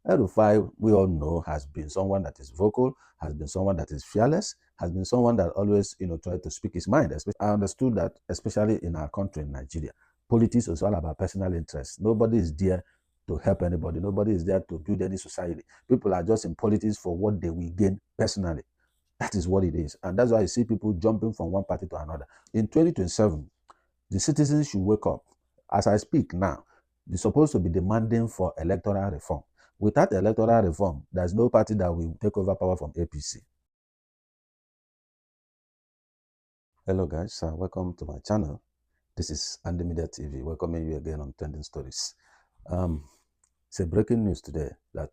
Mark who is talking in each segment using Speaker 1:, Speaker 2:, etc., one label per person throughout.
Speaker 1: El Rufai, we all know, has been someone that is vocal, has been someone that is fearless, has been someone that always, tried to speak his mind. I understood that, especially in our country, in Nigeria, politics is all about personal interest. Nobody is there to help anybody. Nobody is there to build any society. People are just in politics for what they will gain personally. That is what it is. And that's why you see people jumping from one party to another. In 2027, the citizens should wake up. As I speak now, they're supposed to be demanding for electoral reform. Without electoral reform, there's no party that will take over power from APC. Hello guys, welcome to my channel. This is Andy Media TV, welcoming you again on Trending Stories. It's a breaking news today that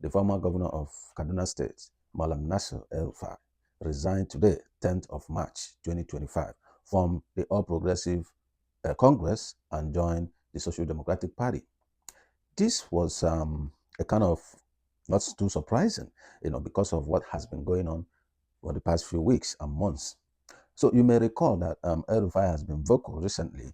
Speaker 1: the former governor of Kaduna State, Mallam Nasir El Rufai, resigned today, 10th of March 2025, from the All Progressive Congress and joined the Social Democratic Party. This was a kind of not too surprising, because of what has been going on for the past few weeks and months. So you may recall that El Rufai has been vocal recently,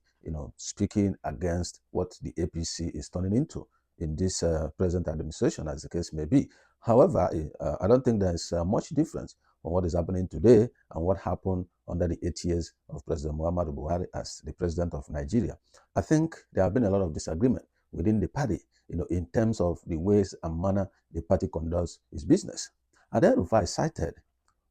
Speaker 1: speaking against what the APC is turning into in this present administration, as the case may be. However, I don't think there's much difference from what is happening today and what happened under the 8 years of President Muhammadu Buhari as the president of Nigeria. I think there have been a lot of disagreement within the party, in terms of the ways and manner the party conducts its business. And El Rufai cited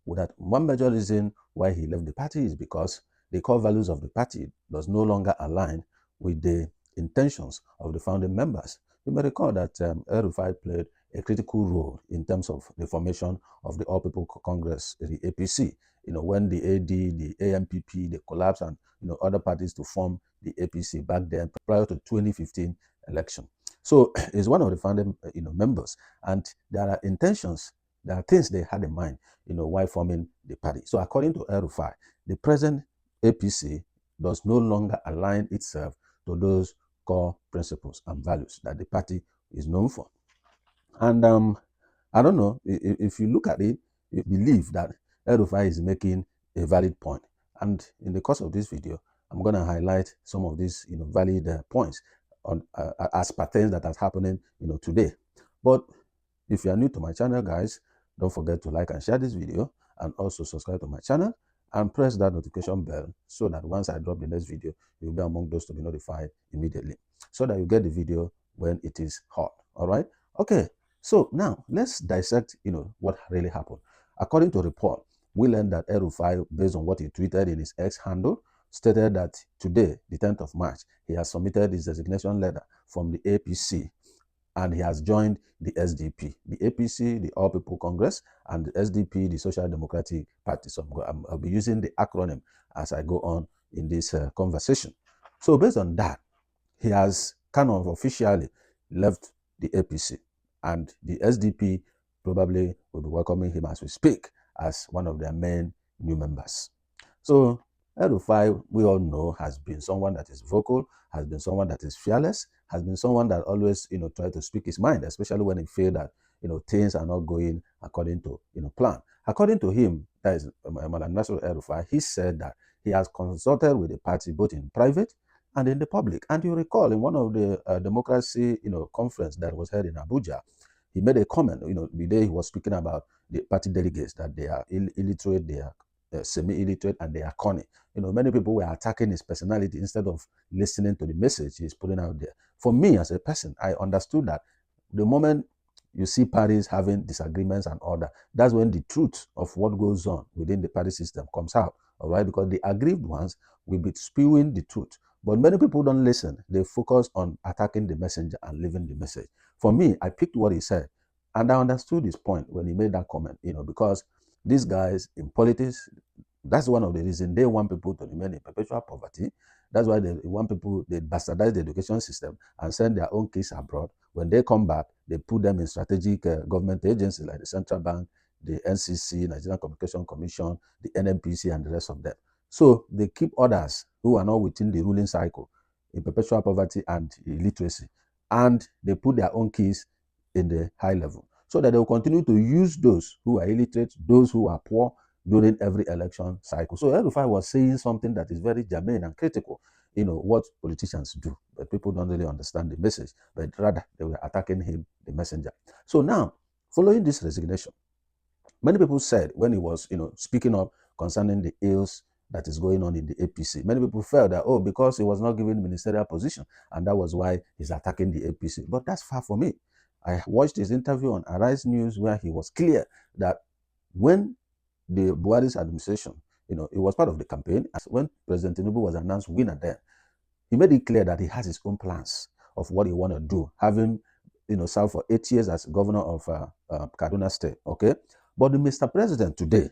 Speaker 1: that one major reason why he left the party is because the core values of the party does no longer align with the intentions of the founding members. You may recall that El Rufai played a critical role in terms of the formation of the All People Congress, the APC. When the AD, the AMPP, they collapsed, and other parties to form the APC back then prior to 2015 election. So he's one of the founding members, and there are intentions. There are things they had in mind, while forming the party. So according to El Rufai, the present APC does no longer align itself to those core principles and values that the party is known for. And I don't know, if you look at it, you believe that El Rufai is making a valid point. And in the course of this video, I'm going to highlight some of these valid points on as pertains that is happening today. But if you are new to my channel, guys, don't forget to like and share this video, and also subscribe to my channel and press that notification bell so that once I drop the next video, you'll be among those to be notified immediately, so that you get the video when it is hot. All right. Okay. So now let's dissect, what really happened. According to report, we learned that El Rufai, based on what he tweeted in his X handle, stated that today, the 10th of March, he has submitted his resignation letter from the APC, and he has joined the SDP, the APC, the All People Congress, and the SDP, the Social Democratic Party. So I'll be using the acronym as I go on in this conversation. So based on that, he has kind of officially left the APC, and the SDP probably will be welcoming him as we speak as one of their main new members. So El Rufai, we all know, has been someone that is vocal, has been someone that is fearless, has been someone that always, try to speak his mind, especially when he feels that, things are not going according to, plan. According to him, that is Mallam Nasir El Rufai, he said that he has consulted with the party both in private and in the public. And you recall in one of the democracy, conference that was held in Abuja, he made a comment, the day he was speaking about the party delegates, that they are illiterate, they are semi-illiterate, and they are corny. Many people were attacking his personality instead of listening to the message he's putting out there. For me, as a person, I understood that the moment you see parties having disagreements and all that, that's when the truth of what goes on within the party system comes out, all right? Because the aggrieved ones will be spewing the truth. But many people don't listen. They focus on attacking the messenger and leaving the message. For me, I picked what he said, and I understood his point when he made that comment, because these guys in politics, that's one of the reasons they want people to remain in perpetual poverty. That's why they want people, they bastardize the education system and send their own kids abroad. When they come back, they put them in strategic government agencies like the Central Bank, the NCC, Nigerian Communication Commission, the NNPC, and the rest of them. So they keep others who are not within the ruling cycle in perpetual poverty and illiteracy, and they put their own kids in the high level, so that they will continue to use those who are illiterate, those who are poor, during every election cycle. So El Rufai was saying something that is very germane and critical. what politicians do, but people don't really understand the message, but rather they were attacking him, the messenger. So now, following this resignation, many people said when he was, speaking up concerning the ills that is going on in the APC, many people felt that, oh, because he was not given ministerial position, and that was why he's attacking the APC. But that's far from it. I watched his interview on Arise News where he was clear that when the Buhari's administration, it was part of the campaign, when President Tinubu was announced winner then, he made it clear that he has his own plans of what he want to do, having served for 8 years as governor of Kaduna State. Okay, but the Mr. President today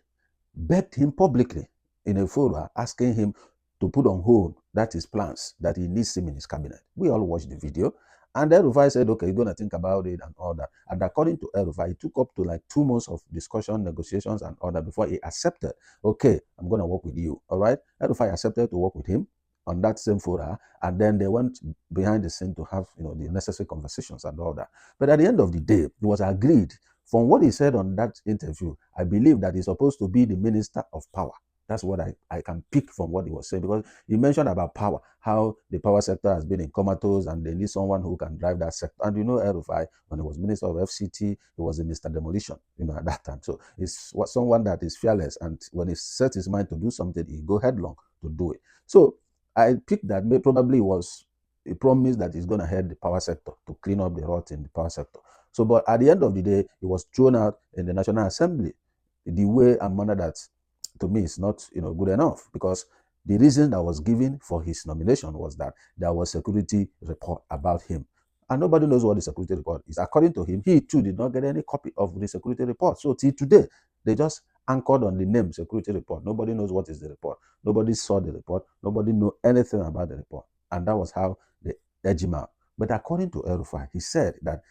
Speaker 1: begged him publicly in a forum, asking him to put on hold that his plans, that he needs him in his cabinet. We all watched the video. And El Rufai said, okay, you're going to think about it and all that. And according to El Rufai, it took up to like 2 months of discussion, negotiations, and all that before he accepted, okay, I'm going to work with you. All right. El Rufai accepted to work with him on that same fora, and then they went behind the scene to have the necessary conversations and all that. But at the end of the day, it was agreed. From what he said on that interview, I believe that he's supposed to be the minister of power. That's what I can pick from what he was saying, because he mentioned about power, how the power sector has been in comatose and they need someone who can drive that sector. And El Rufai, when he was minister of FCT, he was a Mr. Demolition, at that time. So it's someone that is fearless, and when he sets his mind to do something, he go headlong to do it. So I picked that probably was a promise that he's going to head the power sector to clean up the rot in the power sector. So, but at the end of the day, he was thrown out in the National Assembly. The way and manner that, to me, is not good enough, because the reason that was given for his nomination was that there was a security report about him. And nobody knows what the security report is. According to him, he too did not get any copy of the security report. So till today, they just anchored on the name security report. Nobody knows what is the report. Nobody saw the report. Nobody knew anything about the report. And that was how they edged him out. But according to El Rufai, he said that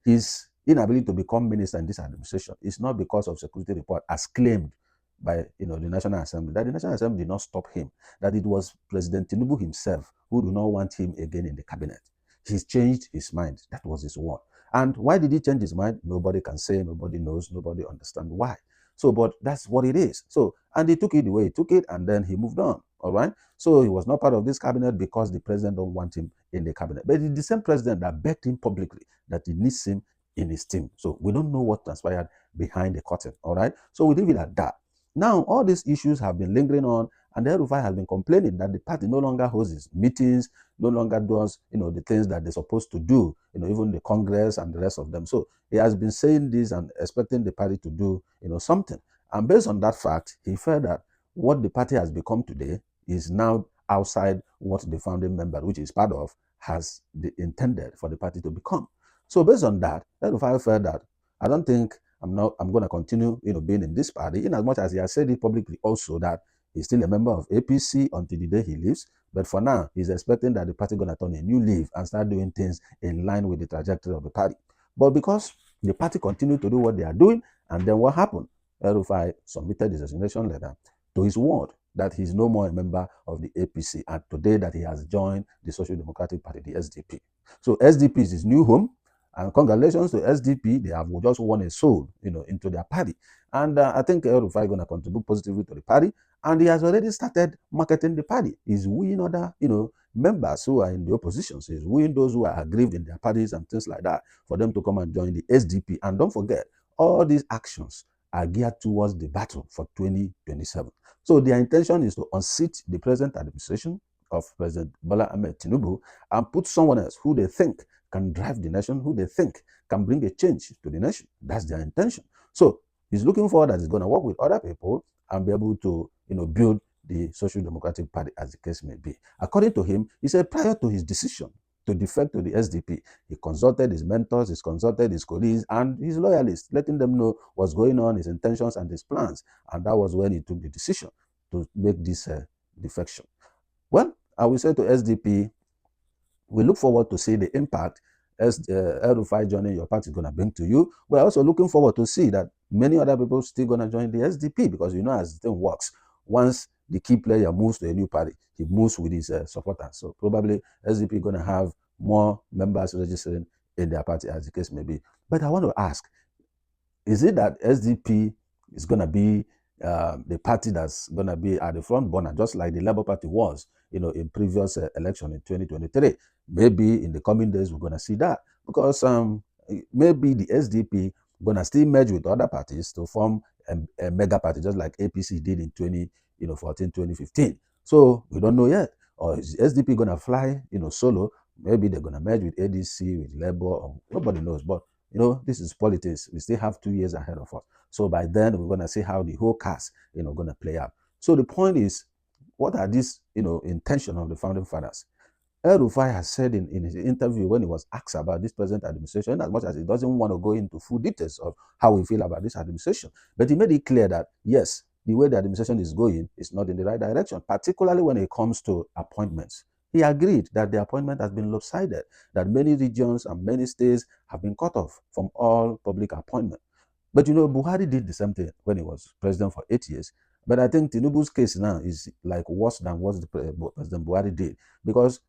Speaker 1: his inability to become minister in this administration is not because of security report as claimed by the National Assembly, that the National Assembly did not stop him, that it was President Tinubu himself who do not want him again in the cabinet. He's changed his mind. That was his word. And why did he change his mind? Nobody can say, nobody knows, nobody understands why. So, but that's what it is. So, and he took it the way he took it, and then he moved on. All right. So he was not part of this cabinet because the president don't want him in the cabinet. But it's the same president that begged him publicly that he needs him in his team. So we don't know what transpired behind the curtain. All right. So we leave it at that. Now, all these issues have been lingering on, and El Rufai has been complaining that the party no longer hosts its meetings, no longer does, the things that they're supposed to do, even the Congress and the rest of them. So he has been saying this and expecting the party to do, something. And based on that fact, he felt that what the party has become today is now outside what the founding member, which is part of, has intended for the party to become. So based on that, El Rufai felt that I don't think I'm going to continue, being in this party, in as much as he has said it publicly also that he's still a member of APC until the day he leaves. But for now, he's expecting that the party is going to turn a new leaf and start doing things in line with the trajectory of the party. But because the party continued to do what they are doing, and then what happened? El Rufai submitted his resignation letter to his ward that he's no more a member of the APC, and today that he has joined the Social Democratic Party, the SDP. So SDP is his new home. And congratulations to SDP, they have just won a soul, into their party. And I think El Rufai is going to contribute positively to the party. And he has already started marketing the party. He's wooing other, members who are in the opposition. So he's wooing those who are aggrieved in their parties and things like that for them to come and join the SDP. And don't forget, all these actions are geared towards the battle for 2027. So their intention is to unseat the present administration of President Bola Ahmed Tinubu and put someone else who they think can drive the nation, who they think can bring a change to the nation. That's their intention. So he's looking forward that he's going to work with other people and be able to, build the Social Democratic Party, as the case may be. According to him, he said prior to his decision to defect to the SDP, he consulted his mentors, he consulted his colleagues and his loyalists, letting them know what's going on, his intentions and his plans. And that was when he took the decision to make this defection. Well, I will say to SDP, we look forward to see the impact as El Rufai joining your party is going to bring to you. We're also looking forward to see that many other people still going to join the SDP, because as the thing works, once the key player moves to a new party, he moves with his supporters. So probably SDP is going to have more members registering in their party, as the case may be. But I want to ask, is it that SDP is going to be the party that's going to be at the front burner, just like the Labour Party was in previous election in 2023. Maybe in the coming days we're going to see that, because maybe the SDP going to still merge with other parties to form a mega party, just like APC did in 2014, 2015. So we don't know yet. Or is SDP going to fly, solo? Maybe they're going to merge with ADC, with Labour, or nobody knows. But this is politics. We still have 2 years ahead of us. So by then, we're going to see how the whole cast, going to play out. So the point is, what are these, intention of the founding fathers? El Rufai has said in his interview, when he was asked about this present administration, as much as he doesn't want to go into full details of how we feel about this administration, but he made it clear that, yes, the way the administration is going is not in the right direction, particularly when it comes to appointments. He agreed that the appointment has been lopsided, that many regions and many states have been cut off from all public appointment. But Buhari did the same thing when he was president for 8 years. But I think Tinubu's case now is like worse than what President Buhari did, because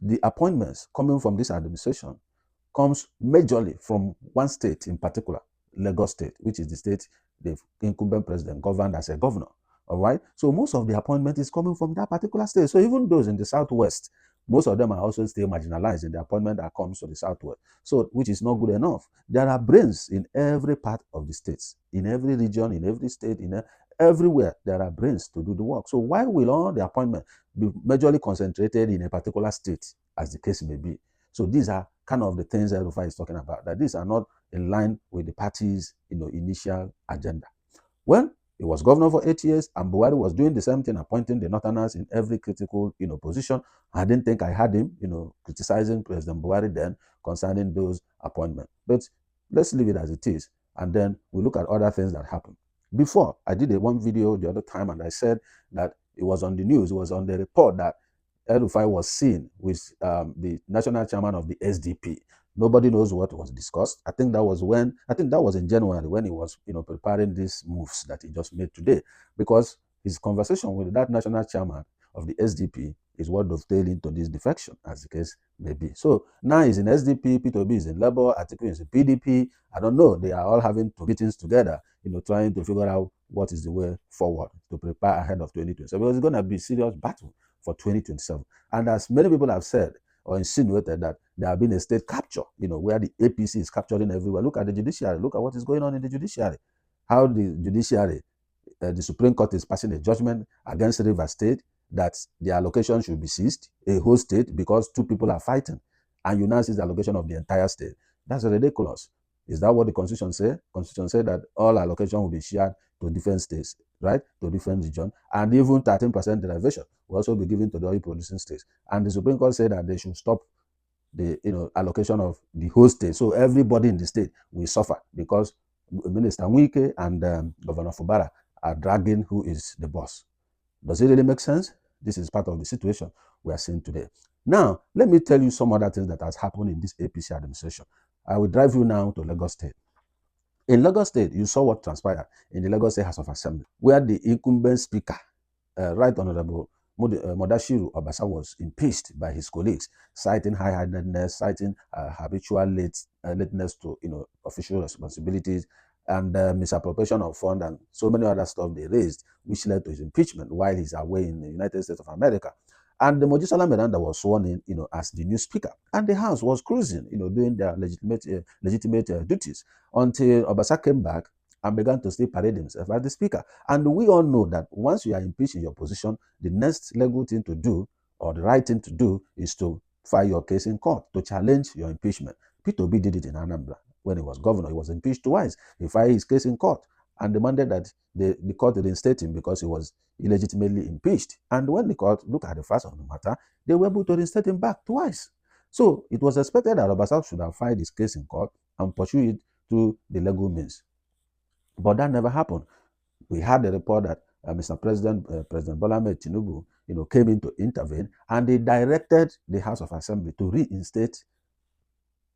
Speaker 1: the appointments coming from this administration comes majorly from one state in particular, Lagos State, which is the state the incumbent president governed as a governor. All right. So most of the appointment is coming from that particular state. So even those in the southwest, most of them are also still marginalized in the appointment that comes to the southwest. So which is not good enough. There are brains in every part of the states, in every region, in every state, everywhere there are brains to do the work. So why will all the appointment be majorly concentrated in a particular state, as the case may be? So these are kind of the things that Rufai is talking about, that these are not in line with the party's initial agenda. Well, he was governor for 8 years, and Buhari was doing the same thing, appointing the Northerners in every critical position. I didn't think I had him criticizing President Buhari then concerning those appointments. But let's leave it as it is, and then we look at other things that happened. Before, I did one video the other time, and I said that it was on the news, it was on the report that El Rufai was seen with the national chairman of the SDP. Nobody knows what was discussed. I think that was in January, when he was preparing these moves that he just made today, because his conversation with that national chairman of the SDP is what dovetailed into this defection, as the case may be. So now he's in SDP, P2B is in Labour, Atiku is in PDP. I don't know. They are all having meetings together, trying to figure out what is the way forward to prepare ahead of 2027. Because it's going to be a serious battle for 2027. And as many people have said or insinuated, that there have been a state capture, where the APC is capturing everywhere. Look at the judiciary. Look at what is going on in the judiciary. How the judiciary, the Supreme Court is passing a judgment against Rivers State that the allocation should be seized, a whole state, because 2 people are fighting. And you now seize the allocation of the entire state. That's ridiculous. Is that what the Constitution says? Constitution says that all allocation will be shared to different states, right? To different regions. And even 13% derivation will also be given to the oil producing states. And the Supreme Court said that they should stop the allocation of the whole state. So everybody in the state will suffer, because Minister Wike and Governor Fubara are dragging who is the boss. Does it really make sense? This is part of the situation we are seeing today. Now, let me tell you some other things that has happened in this APC administration. I will drive you now to Lagos State. In Lagos State, you saw what transpired in the Lagos State House of Assembly, where the incumbent speaker, Right Honorable Modashiru Obasa, was impeached by his colleagues, citing high-handedness, citing habitual lateness to official responsibilities, and misappropriation of funds, and so many other stuff they raised, which led to his impeachment while he's away in the United States of America. And the Mojisola Miranda was sworn in, as the new speaker, and the House was cruising, doing their legitimate duties, until Obasa came back and began to still parade himself as the speaker. And we all know that once you are impeached in your position, the next legal thing to do, or the right thing to do, is to file your case in court to challenge your impeachment. P2B did it in Anambra. When he was governor, he was impeached twice. He filed his case in court and demanded that the court reinstate him because he was illegitimately impeached. And when the court looked at the facts of the matter, they were able to reinstate him back twice. So it was expected that Obasa should have filed his case in court and pursue it through the legal means. But that never happened. We had a report that Mr. President, President Bola Ahmed Tinubu, came in to intervene, and they directed the House of Assembly to reinstate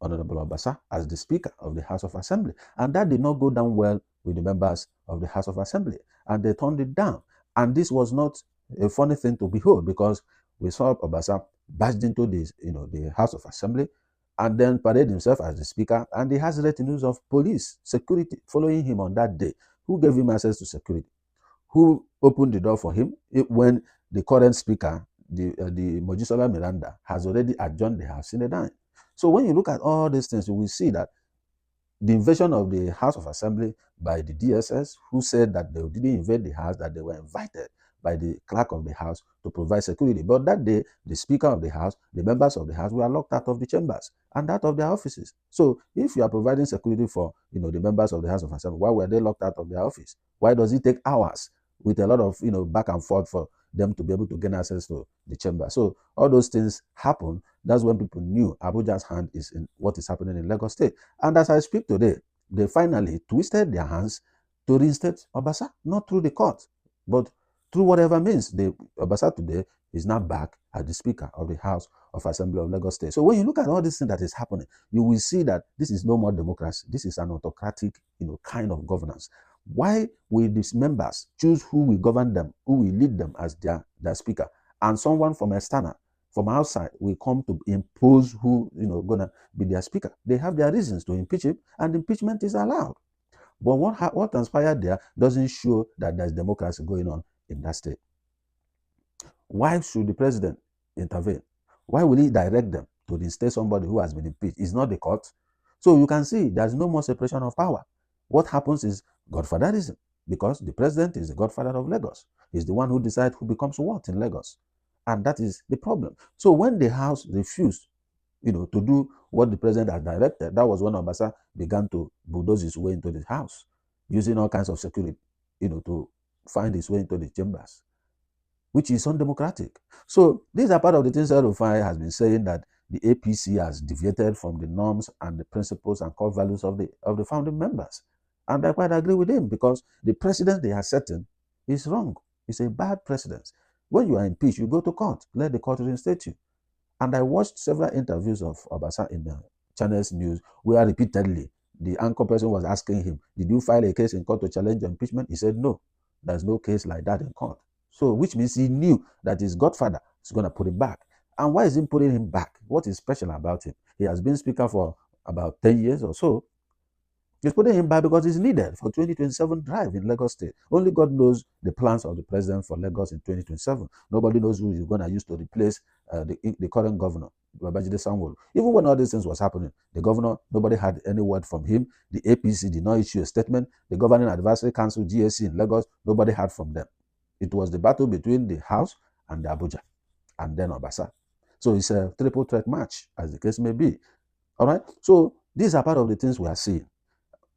Speaker 1: Honorable Obasa as the Speaker of the House of Assembly. And that did not go down well with the members of the House of Assembly, and they turned it down. And this was not a funny thing to behold, because we saw Obasa barged into the House of Assembly and then parade himself as the Speaker, and he has retinues of police, security following him on that day. Who gave him access to security? Who opened the door for him when the current Speaker the Mojisola Miranda has already adjourned the house in a dime. So when you look at all these things, you will see that the invasion of the House of Assembly by the DSS, who said that they didn't invade the house, that they were invited by the clerk of the house to provide security. But that day, the Speaker of the House, the members of the House were locked out of the chambers and out of their offices. So if you are providing security for the members of the House of Assembly, why were they locked out of their office? Why does it take hours with a lot of back and forth for them to be able to gain access to the chamber? So all those things happen. That's when people knew Abuja's hand is in what is happening in Lagos State. And as I speak today, they finally twisted their hands to reinstate Obasa, not through the court, but through whatever means. Obasa today is now back as the Speaker of the House of Assembly of Lagos State. So when you look at all this thing that is happening, you will see that this is no more democracy. This is an autocratic, kind of governance. Why will these members choose who will govern them, who will lead them as their Speaker, and someone from external, from outside, will come to impose who gonna be their Speaker? They have their reasons to impeach him, and impeachment is allowed. But what transpired there doesn't show that there's democracy going on in that state. Why should the president intervene? Why will he direct them to reinstate somebody who has been impeached? It's not the court. So you can see there's no more separation of power. What happens is godfatherism, because the president is the godfather of Lagos. He's the one who decides who becomes what in Lagos. And that is the problem. So when the House refused to do what the president had directed, that was when Obasa began to bulldoze his way into the house, using all kinds of security, to find his way into the chambers, which is undemocratic. So these are part of the things El Rufai has been saying, that the APC has deviated from the norms and the principles and core values of the founding members. And I quite agree with him, because the precedent they are setting is wrong. It's a bad precedent. When you are impeached, you go to court. Let the court reinstate you. And I watched several interviews of Obasa in the Channels News, where repeatedly the anchor person was asking him, did you file a case in court to challenge your impeachment? He said, no, there's no case like that in court. So, which means he knew that his godfather is going to put him back. And why is he putting him back? What is special about him? He has been Speaker for about 10 years or so. He's putting him back because he's needed for 2027 drive in Lagos State. Only God knows the plans of the president for Lagos in 2027. Nobody knows who he's going to use to replace the current governor, Babajide Sanwo-Olu. Even when all these things was happening, the governor, nobody had any word from him. The APC did not issue a statement. The Governing Advisory Council, GAC in Lagos, nobody heard from them. It was the battle between the House and the Abuja, and then Obasa. So it's a triple threat match, as the case may be. All right? So these are part of the things we are seeing.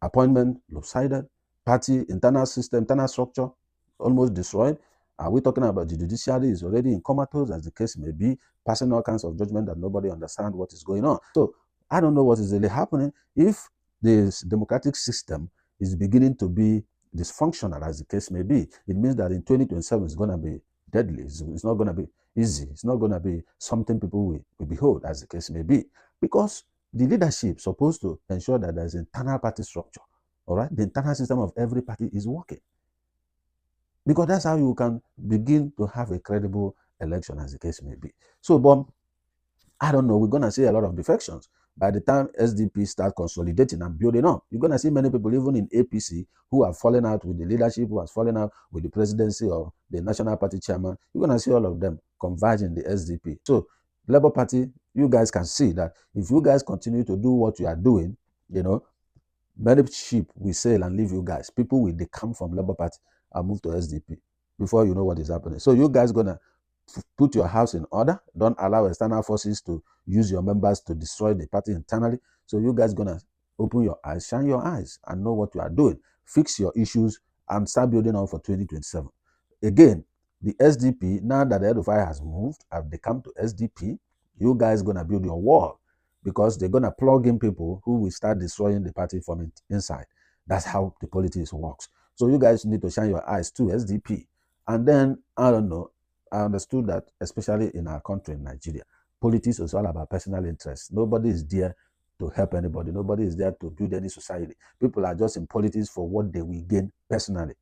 Speaker 1: Appointment lopsided, party internal system, internal structure almost destroyed. Are we talking about the judiciary is already in comatose, as the case may be, passing all kinds of judgment that nobody understands what is going on? So I don't know what is really happening. If this democratic system is beginning to be dysfunctional, as the case may be, it means that in 2027 it's going to be deadly. It's not going to be easy. It's not going to be something people will behold, as the case may be, because the leadership is supposed to ensure that there's internal party structure. All right, the internal system of every party is working, because that's how you can begin to have a credible election, as the case may be. So, but I don't know. We're gonna see a lot of defections by the time SDP start consolidating and building up. You're gonna see many people, even in APC, who are falling out with the leadership, who has fallen out with the presidency or the National Party chairman. You're gonna see all of them converge in the SDP. So, Labour Party, you guys can see that if you guys continue to do what you are doing, many sheep will sail and leave you guys. People will decamp from Labour Party and move to SDP before you know what is happening. So you guys gonna put your house in order. Don't allow external forces to use your members to destroy the party internally. So you guys gonna open your eyes, shine your eyes, and know what you are doing. Fix your issues and start building on for 2027. Again, the SDP, now that the El-Rufai has moved, have come to SDP, you guys gonna build your wall, because they're gonna plug in people who will start destroying the party from inside. That's how the politics works. So you guys need to shine your eyes to SDP. And then, I don't know, I understood that, especially in our country, in Nigeria, politics is all about personal interest. Nobody is there to help anybody. Nobody is there to build any society. People are just in politics for what they will gain personally.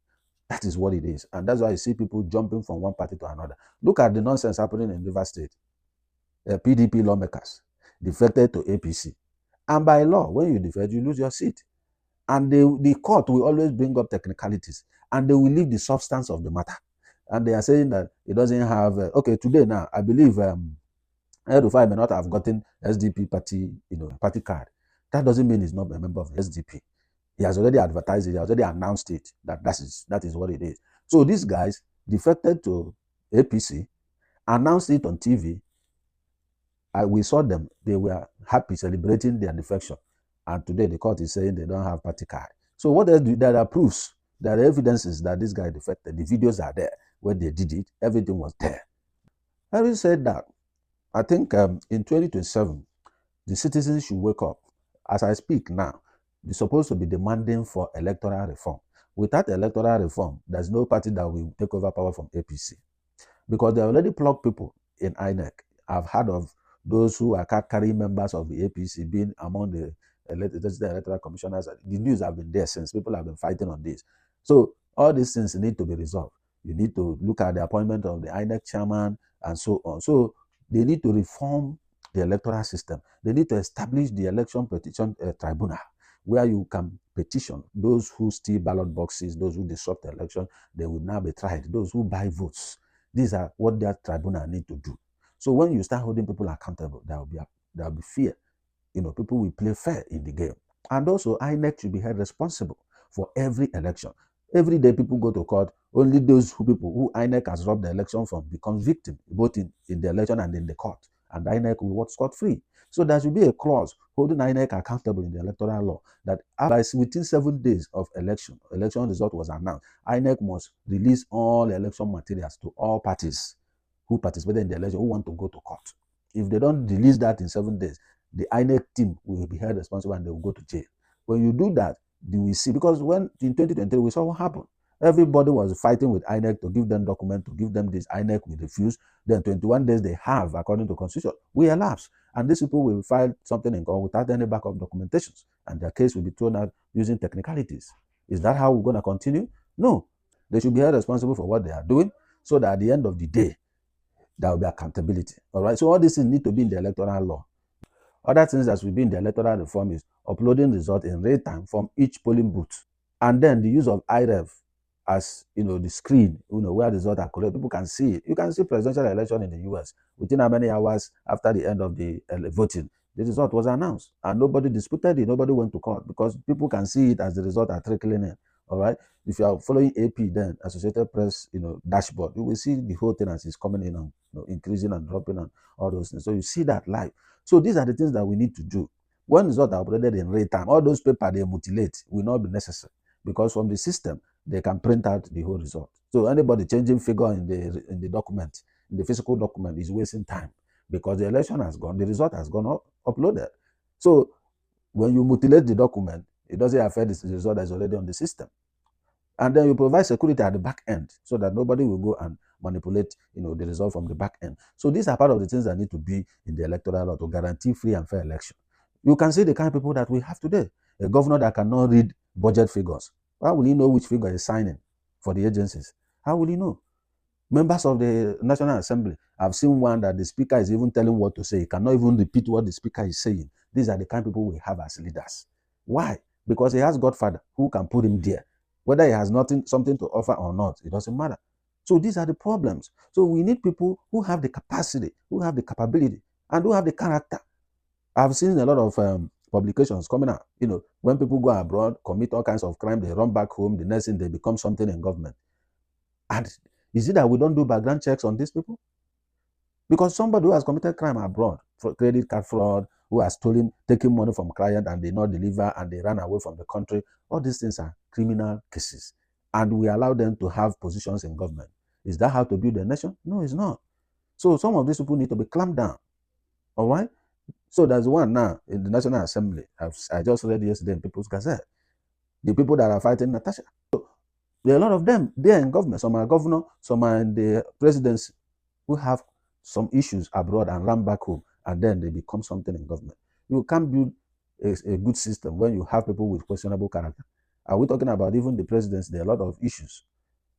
Speaker 1: That is what it is. And that's why you see people jumping from one party to another. Look at the nonsense happening in Rivers State. PDP lawmakers defected to APC. And by law, when you defect, you lose your seat. And the court will always bring up technicalities, and they will leave the substance of the matter. And they are saying that it doesn't have, okay, today now, I believe El Rufai may not have gotten SDP party, party card. That doesn't mean he's not a member of the SDP. He has already advertised it, he has already announced it, that is what it is. So these guys defected to APC, announced it on TV. We saw them, they were happy celebrating their defection. And today the court is saying they don't have party card. So what else there are proofs, there are evidences that this guy defected. The videos are there when they did it, everything was there. Having said that, I think in 2027, the citizens should wake up. As I speak now, they're supposed to be demanding for electoral reform. Without electoral reform, there's no party that will take over power from APC. Because they already plugged people in INEC. I've heard of those who are carrying members of the APC being among the electoral commissioners. The news have been there since. People have been fighting on this. So all these things need to be resolved. You need to look at the appointment of the INEC chairman and so on. So they need to reform the electoral system. They need to establish the election petition tribunal where you can petition those who steal ballot boxes, those who disrupt the election. They will now be tried. Those who buy votes. These are what that tribunal need to do. So when you start holding people accountable, there will be fear. People will play fair in the game. And also, INEC should be held responsible for every election. Every day people go to court, only those people who INEC has robbed the election from become victims, both in the election and in the court. And INEC will walk scot-free. So there should be a clause holding INEC accountable in the electoral law that within 7 days of election result was announced, INEC must release all election materials to all parties who participated in the election who want to go to court. If they don't release that in 7 days, the INEC team will be held responsible and they will go to jail. When you do that, you will see, because when in 2023 we saw what happened. Everybody was fighting with INEC to give them document, to give them this. INEC will refuse. Then 21 days they have, according to constitution, will elapse. And these people will file something in court without any backup documentations. And their case will be thrown out using technicalities. Is that how we're going to continue? No. They should be held responsible for what they are doing so that at the end of the day, there will be accountability. All right. So all these things need to be in the electoral law. Other things that will be in the electoral reform is uploading results in real time from each polling booth. And then the use of IREV as the screen, where the results are collected. People can see it. You can see presidential election in the US within how many hours after the end of the voting, the result was announced. And nobody disputed it, nobody went to court because people can see it as the result are trickling in. All right. If you are following AP, then Associated Press, dashboard, you will see the whole thing as it's coming in and increasing and dropping and all those things. So you see that live. So these are the things that we need to do. When results are uploaded in real time, all those papers they mutilate will not be necessary because from the system they can print out the whole result. So anybody changing figure in the document, in the physical document, is wasting time because the election has gone, the result has gone uploaded. So when you mutilate the document, it doesn't affect the result that's already on the system. And then you provide security at the back end so that nobody will go and manipulate, the result from the back end. So these are part of the things that need to be in the electoral law to guarantee free and fair election. You can see the kind of people that we have today. A governor that cannot read budget figures. How will he know which figure is signing for the agencies? How will he know? Members of the National Assembly, I've seen one that the speaker is even telling what to say. He cannot even repeat what the speaker is saying. These are the kind of people we have as leaders. Why? Because he has Godfather who can put him there. Whether he has something to offer or not, it doesn't matter. So these are the problems. So we need people who have the capacity, who have the capability, and who have the character. I've seen a lot of publications coming out. When people go abroad, commit all kinds of crime, they run back home, the next thing they become something in government. And is it that we don't do background checks on these people? Because somebody who has committed crime abroad, for credit card fraud, who has taken money from client and they not deliver and they ran away from the country, all these things are criminal cases. And we allow them to have positions in government. Is that how to build a nation? No, it's not. So some of these people need to be clamped down. All right? So there's one now in the National Assembly. I just read yesterday in People's Gazette. The people that are fighting Natasha. So there are a lot of them. They are in government. Some are governor, some are in the presidency who have some issues abroad and run back home, and then they become something in government. You can't build a good system when you have people with questionable character. Are we talking about even the presidency? There are a lot of issues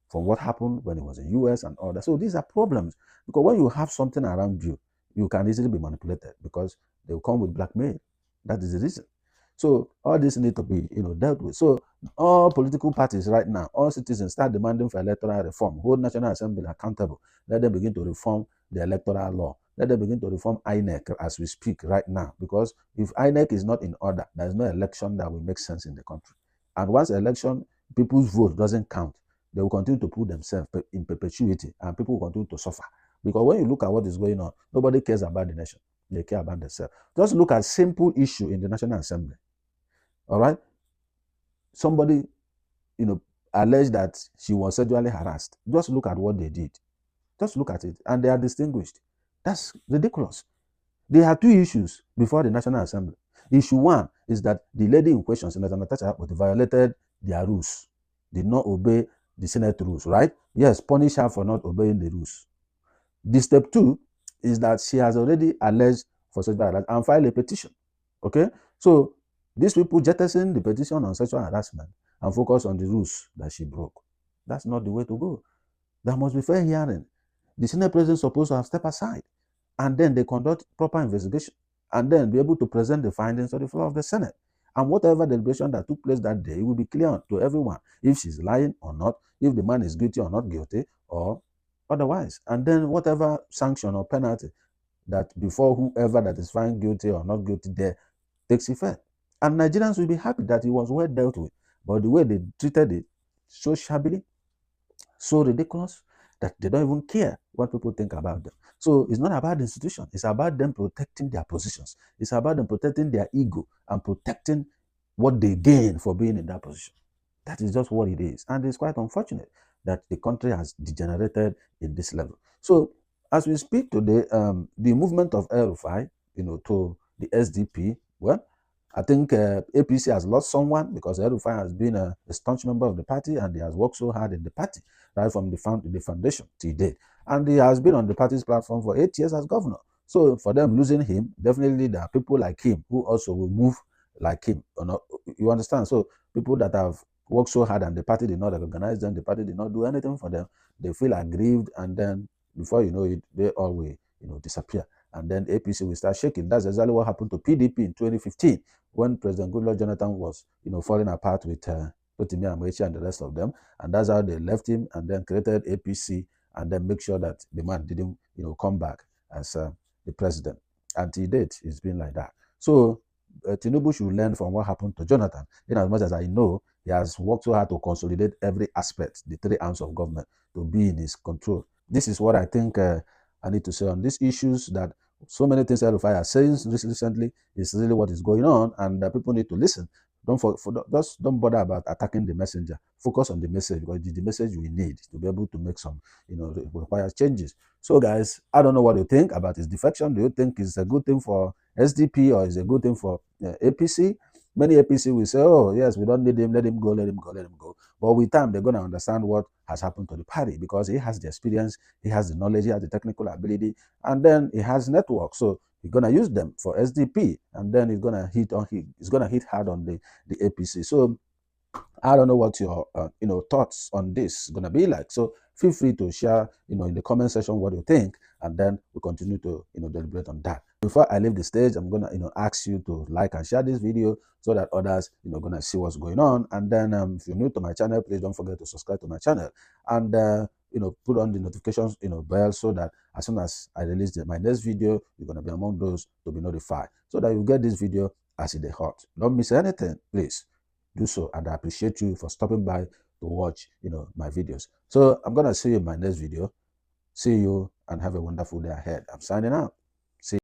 Speaker 1: from what happened when it was in US and all that. So these are problems because when you have something around you, you can easily be manipulated because they will come with blackmail. That is the reason. So all this need to be, dealt with. So all political parties right now, all citizens start demanding for electoral reform, hold National Assembly accountable, let them begin to reform the electoral law, let them begin to reform INEC as we speak right now. Because if INEC is not in order, there is no election that will make sense in the country. And once election, people's vote doesn't count, they will continue to put themselves in perpetuity, and people will continue to suffer. Because when you look at what is going on, nobody cares about the nation. They care about themselves. Just look at simple issue in the National Assembly. All right? Somebody, alleged that she was sexually harassed. Just look at what they did. Just look at it. And they are distinguished. That's ridiculous. There are two issues before the National Assembly. Issue one is that the lady in question, Senator Natasha, violated their rules, did not obey the Senate rules, right? Yes, punish her for not obeying the rules. The step two is that she has already alleged for sexual harassment and filed a petition. Okay? So these people jettison the petition on sexual harassment and focus on the rules that she broke. That's not the way to go. There must be fair hearing. The Senate president is supposed to have stepped aside, and then they conduct proper investigation, and then be able to present the findings to the floor of the Senate. And whatever deliberation that took place that day, it will be clear to everyone if she's lying or not, if the man is guilty or not guilty, or otherwise. And then whatever sanction or penalty that before whoever that is found guilty or not guilty there takes effect. And Nigerians will be happy that it was well dealt with. But the way they treated it, so shabbily, so ridiculous, that they don't even care what people think about them. So it's not about the institution. It's about them protecting their positions. It's about them protecting their ego and protecting what they gain for being in that position. That is just what it is. And it's quite unfortunate that the country has degenerated in this level. So as we speak today, the movement of El Rufai, to the SDP, well, I think APC has lost someone because El Rufai has been a staunch member of the party, and he has worked so hard in the party, right from the foundation till date. And he has been on the party's platform for 8 years as governor. So for them losing him, definitely there are people like him who also will move like him. You understand? So people that have worked so hard and the party did not recognize them, the party did not do anything for them, they feel aggrieved, and then before you know it, they all will disappear. And then APC will start shaking. That's exactly what happened to PDP in 2015 when President Goodluck Jonathan was falling apart with Rotimi Amaechi and the rest of them. And that's how they left him and then created APC and then make sure that the man didn't come back as the president. Until date, it's been like that. So Tinubu should learn from what happened to Jonathan. In as much as I know, he has worked so hard to consolidate every aspect, the three arms of government, to be in his control. This is what I think I need to say on these issues, that so many things El Rufai has saying recently is really what is going on, and people need to listen. Just don't bother about attacking the messenger. Focus on the message, because it's the message we need to be able to make some, require changes. So, guys, I don't know what you think about his defection. Do you think it's a good thing for SDP or is a good thing for APC? Many APC will say, oh, yes, we don't need him, let him go, let him go, let him go. But with time, they're going to understand what has happened to the party, because he has the experience, he has the knowledge, he has the technical ability, and then he has network. So he's going to use them for SDP, and then he's going to hit hard on the APC. So I don't know what your thoughts on this is gonna be like. So feel free to share in the comment section what you think, and then we continue to deliberate on that. Before I leave the stage, I'm gonna ask you to like and share this video so that others gonna see what's going on. And then if you're new to my channel, please don't forget to subscribe to my channel, and put on the notifications bell, so that as soon as I release my next video, you're gonna be among those to be notified, so that you get this video as it is hot. Don't miss anything, please do so, and I appreciate you for stopping by to watch my videos. So I'm gonna see you in my next video. See you and have a wonderful day ahead. I'm signing out.